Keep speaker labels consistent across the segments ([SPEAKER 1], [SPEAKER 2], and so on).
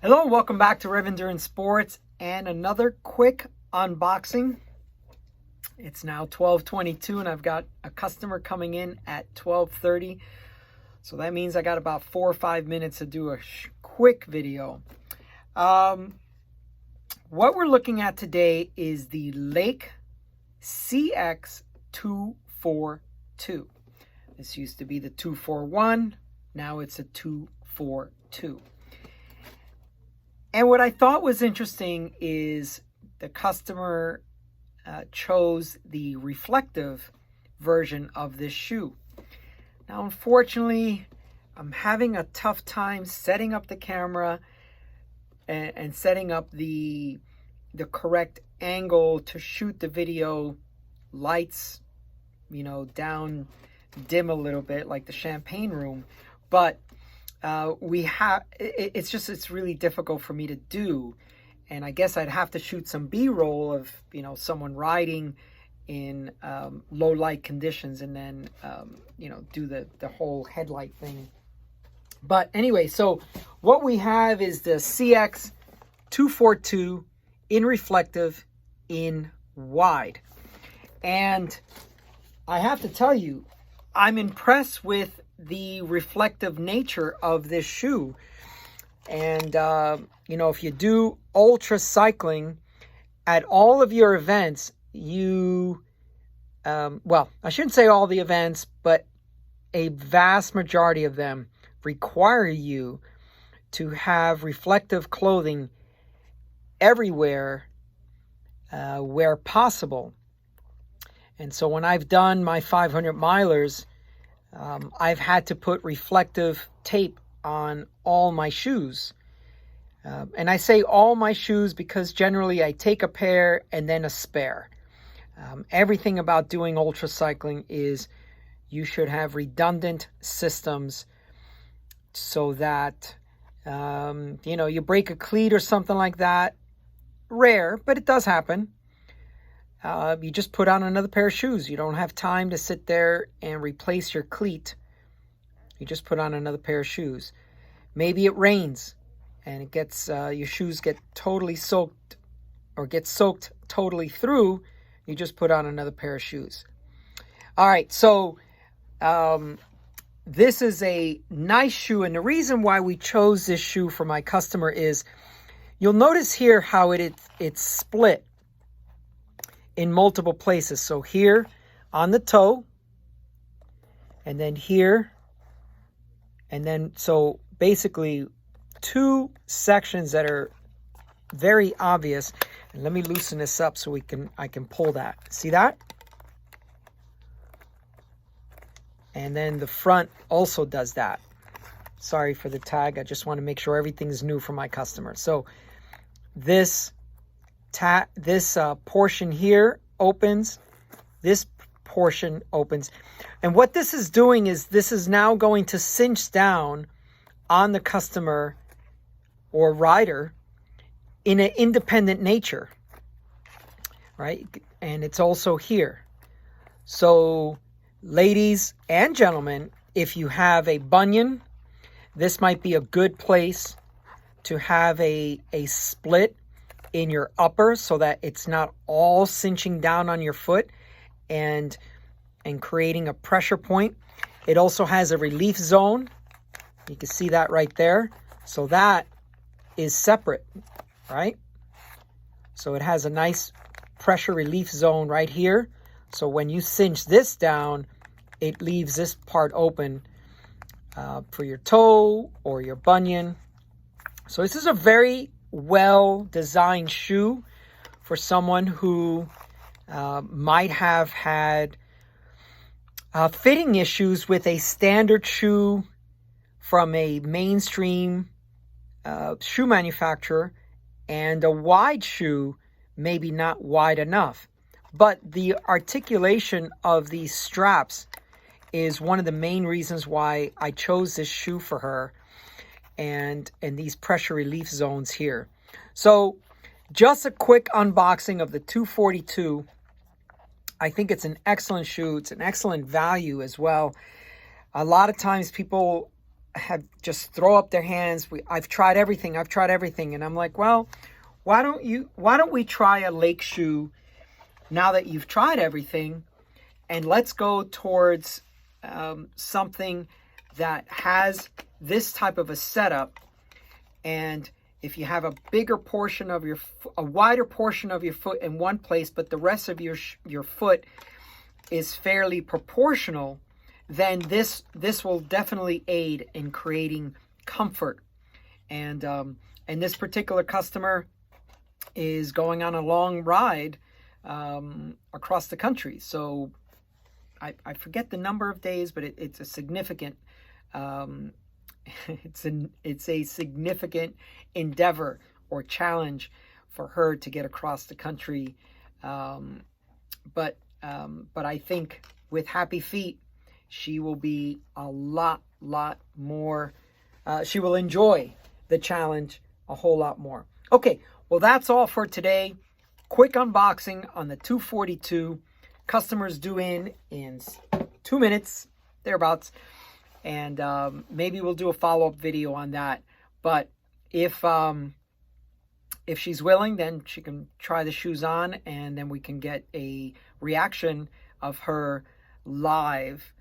[SPEAKER 1] Hello, welcome back to Rev Endurance Sports and another quick unboxing. It's now 12:22 and I've got a customer coming in at 12:30. So that means I got about 4 or 5 minutes to do a quick video. What we're looking at today is the Lake CX242. This used to be the 241. Now it's a 242. And what I thought was interesting is the customer chose the reflective version of this shoe. Now, unfortunately, I'm having a tough time setting up the camera and setting up the correct angle to shoot the video. Lights, down dim a little bit like the champagne room, but it's really difficult for me to do. And I guess I'd have to shoot some B-roll of, someone riding in low light conditions and then, do the whole headlight thing. But anyway, so what we have is the CX242 in reflective in wide. And I have to tell you, I'm impressed with the reflective nature of this shoe. And if you do ultra cycling at all of your events, I shouldn't say all the events, but a vast majority of them require you to have reflective clothing everywhere where possible. And so when I've done my 500 milers, I've had to put reflective tape on all my shoes. And I say all my shoes because generally I take a pair and then a spare. Everything about doing ultra cycling is you should have redundant systems so that, you break a cleat or something like that. Rare, but it does happen. You just put on another pair of shoes. You don't have time to sit there and replace your cleat. You just put on another pair of shoes. Maybe it rains and it gets your shoes get totally soaked or get soaked totally through. You just put on another pair of shoes. All right, so this is a nice shoe, and the reason why we chose this shoe for my customer is you'll notice here how it's split in multiple places. So here on the toe, and then here, and then so basically two sections that are very obvious. And let me loosen this up so I can pull that. See that? And then the front also does that. Sorry for the tag. I just want to make sure everything's new for my customer. So this portion here opens, this portion opens, and what this is doing is this is now going to cinch down on the customer or rider in an independent nature, right? And it's also here. So ladies and gentlemen, if you have a bunion, this might be a good place to have a split in your upper so that it's not all cinching down on your foot and creating a pressure point. It also has a relief zone. You can see that right there. So that is separate, right? So it has a nice pressure relief zone right here. So when you cinch this down, it leaves this part open for your toe or your bunion. So this is a very well-designed shoe for someone who might have had fitting issues with a standard shoe from a mainstream shoe manufacturer, and a wide shoe maybe not wide enough. But the articulation of these straps is one of the main reasons why I chose this shoe for her, and these pressure relief zones here. So just a quick unboxing of the 242. I think it's an excellent shoe. It's an excellent value as well. A lot of times people have just throw up their hands. I've tried everything. And I'm like, well, why don't we try a lake shoe now that you've tried everything, and let's go towards something that has this type of a setup. And if you have a wider portion of your foot in one place, but the rest of your foot is fairly proportional, then this will definitely aid in creating comfort. And this particular customer is going on a long ride across the country. So I forget the number of days, but it's a significant it's a significant endeavor or challenge for her to get across the country. But I think with happy feet, she will be a lot more. She will enjoy the challenge a whole lot more. Okay, well, that's all for today. Quick unboxing on the 242. Customers due in 2 minutes, thereabouts. And maybe we'll do a follow-up video on that. But if she's willing, then she can try the shoes on, and then we can get a reaction of her live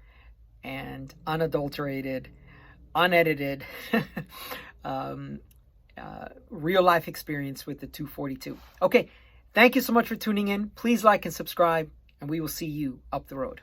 [SPEAKER 1] and unadulterated, unedited real life experience with the 242. Okay, thank you so much for tuning in. Please like and subscribe, and we will see you up the road.